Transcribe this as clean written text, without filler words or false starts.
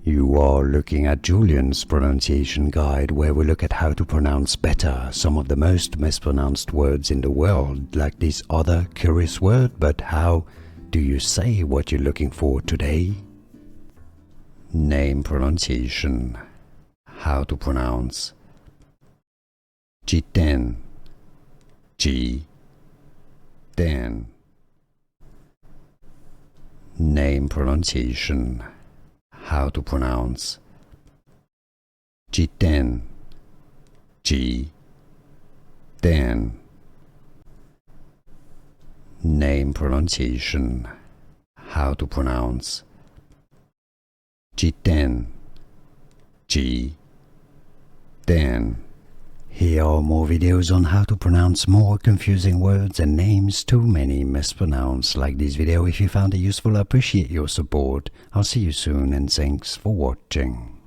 You are looking at Julian's pronunciation guide, where we look at how to pronounce better some of the most mispronounced words in the world, like this other curious word. But how do you say what you're looking for today? Name pronunciation. How to pronounce Jiten. Jiten. Name pronunciation. How to pronounce Jiten. Jiten. Name pronunciation. How to pronounce Jiten. Jiten. Here are more videos on how to pronounce more confusing words and names too many mispronounced. Like this video if you found it useful. I appreciate your support. I'll see you soon and thanks for watching.